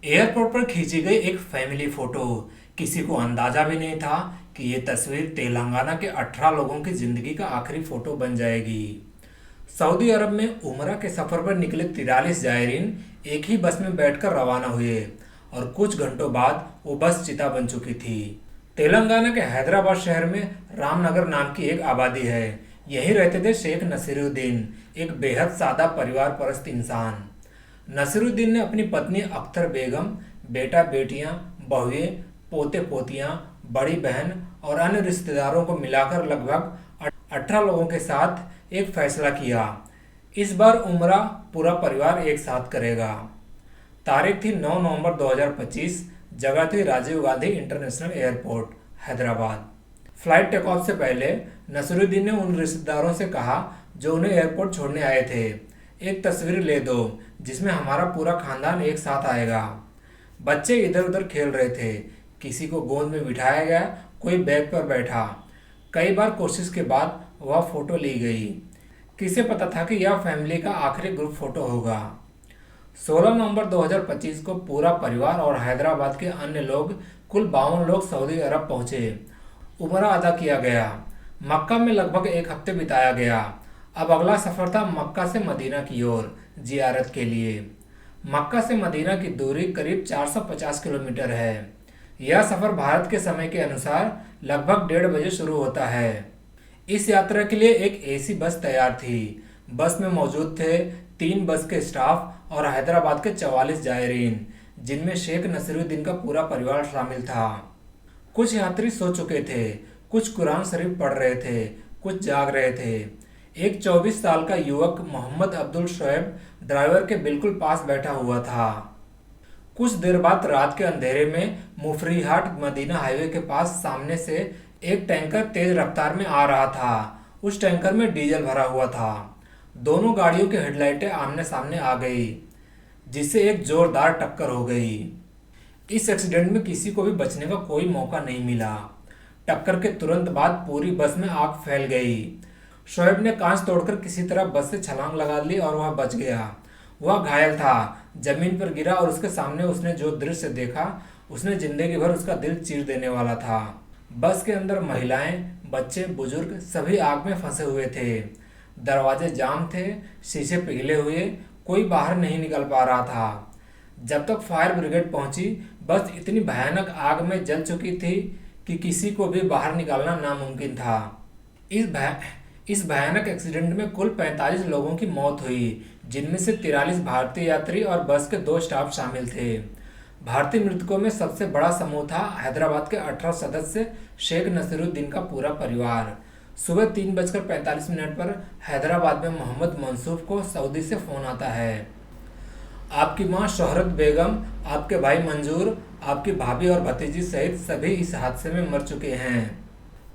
Airport पर खींची गई एक फैमिली फोटो। किसी को अंदाजा भी नहीं था कि ये तस्वीर तेलंगाना के 18 लोगों की जिंदगी का आखिरी फोटो बन जाएगी। सऊदी अरब में उमरा के सफर पर निकले 43 जायरीन एक ही बस में बैठकर रवाना हुए और कुछ घंटों बाद वो बस चिता बन चुकी थी। तेलंगाना के हैदराबाद शहर में रामनगर नाम की एक आबादी है। यहीं रहते थे शेख नसीरुद्दीन, एक बेहद सादा परिवार परस्त इंसान। नसीरुद्दीन ने अपनी पत्नी अख्तर बेगम, बेटा बेटियां, बहुएं, पोते पोतियां, बड़ी बहन और अन्य रिश्तेदारों को मिलाकर लगभग 18 लोगों के साथ एक फैसला किया। इस बार उम्रा पूरा परिवार एक साथ करेगा। तारीख थी 9 नवंबर 2025। जगह थी Rajiv Gandhi international airport, Hyderabad. Flight take off से पहले नसीरुद्दीन ने उन रिश्तेदारों से कहा जो उन्हें एयरपोर्ट छोड़ने आए थे, एक तस्वीर ले दो जिसमें हमारा पूरा खानदान एक साथ आएगा। बच्चे इधर उधर खेल रहे थे, किसी को गोद में बिठाया गया, कोई बैग पर बैठा। कई बार कोशिश के बाद वह फोटो ली गई। किसे पता था कि यह फैमिली का आखिरी ग्रुप फोटो होगा। 16 नवंबर 2025 को पूरा परिवार और हैदराबाद के अन्य लोग, कुल 52 लोग सऊदी अरब पहुंचे। उमरा अदा किया गया। मक्का में लगभग एक हफ्ते बिताया गया। अब अगला सफर था मक्का से मदीना की ओर जियारत के लिए। मक्का से मदीना की दूरी करीब 450 किलोमीटर है। यह सफर भारत के समय के अनुसार लगभग 1:30 बजे शुरू होता है। इस यात्रा के लिए एक एसी बस तैयार थी। बस में मौजूद थे 3 बस के स्टाफ और हैदराबाद के 44 जायरीन, जिनमें शेख नसीरुद्दीन का पूरा परिवार शामिल था। कुछ यात्री सो चुके थे, कुछ कुरान शरीफ पढ़ रहे थे, कुछ जाग रहे थे। एक 24 साल का युवक मोहम्मद अब्दुल शोएब ड्राइवर के बिल्कुल पास बैठा हुआ था। कुछ देर बाद रात के अंधेरे में मुफरीहाट मदीना हाईवे के पास सामने से एक टैंकर तेज रफ्तार में आ रहा था। उस टैंकर में डीजल भरा हुआ था। दोनों गाड़ियों की हेडलाइटें आमने सामने आ गई, जिससे एक जोरदार टक्कर हो गई। इस एक्सीडेंट में किसी को भी बचने का कोई मौका नहीं मिला। टक्कर के तुरंत बाद पूरी बस में आग फैल गई। शोएब ने कांच तोड़कर किसी तरह बस से छलांग लगा ली और वह बच गया। वह घायल था, जमीन पर गिरा और उसके सामने उसने जो दृश्य देखा, उसने जिंदगी भर उसका दिल चीर देने वाला था। बस के अंदर महिलाएं, बच्चे, बुजुर्ग सभी आग में फंसे हुए थे। दरवाजे जाम थे, शीशे पिघले हुए, कोई बाहर नहीं निकल पा रहा था। जब तक फायर ब्रिगेड पहुंची, बस इतनी भयानक आग में जल चुकी थी कि किसी को भी बाहर निकालना नामुमकिन था। इस भयानक एक्सीडेंट में कुल 45 लोगों की मौत हुई, जिनमें से 43 भारतीय यात्री और बस के 2 स्टाफ शामिल थे। भारतीय मृतकों में सबसे बड़ा समूह था हैदराबाद के 18 सदस्य शेख नसीरुद्दीन का पूरा परिवार। सुबह 3:45 पर हैदराबाद में मोहम्मद मंसूफ को सऊदी से फोन आता है। आपकी मां शोहरत बेगम, आपके भाई मंजूर, आपकी भाभी और भतीजी सहित सभी इस हादसे में मर चुके हैं।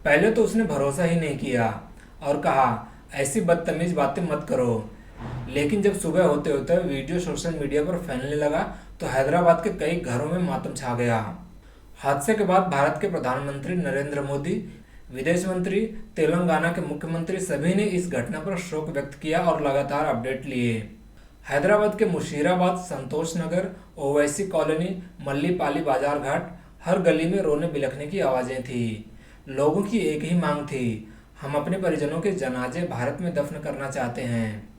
पहले तो उसने भरोसा ही नहीं किया और कहा ऐसी बदतमीज बातें मत करो। लेकिन जब सुबह होते होते वीडियो सोशल मीडिया पर फैलने लगा तो हैदराबाद के कई घरों में मातम छा गया। हादसे के बाद भारत के प्रधानमंत्री नरेंद्र मोदी, विदेश मंत्री, तेलंगाना के मुख्यमंत्री सभी ने इस घटना पर शोक व्यक्त किया और लगातार अपडेट लिए। हैदराबाद के मुशीराबाद, संतोष नगर, ओवैसी कॉलोनी, मल्लीपाली बाजार घाट, हर गली में रोने बिलखने की आवाजें थी। लोगों की एक ही मांग थी, हम अपने परिजनों के जनाजे भारत में दफन करना चाहते हैं।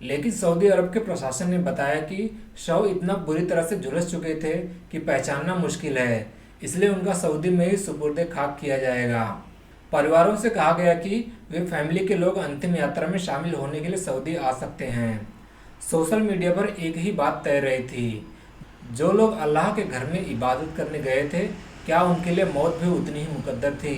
लेकिन सऊदी अरब के प्रशासन ने बताया कि शव इतना बुरी तरह से झुलस चुके थे कि पहचानना मुश्किल है, इसलिए उनका सऊदी में ही सुपुर्द खाक किया जाएगा। परिवारों से कहा गया कि वे फैमिली के लोग अंतिम यात्रा में शामिल होने के लिए सऊदी आ सकते हैं। सोशल मीडिया पर एक ही बात तैर रही थी, जो लोग अल्लाह के घर में इबादत करने गए थे, क्या उनके लिए मौत भी उतनी ही मुकद्दर थी।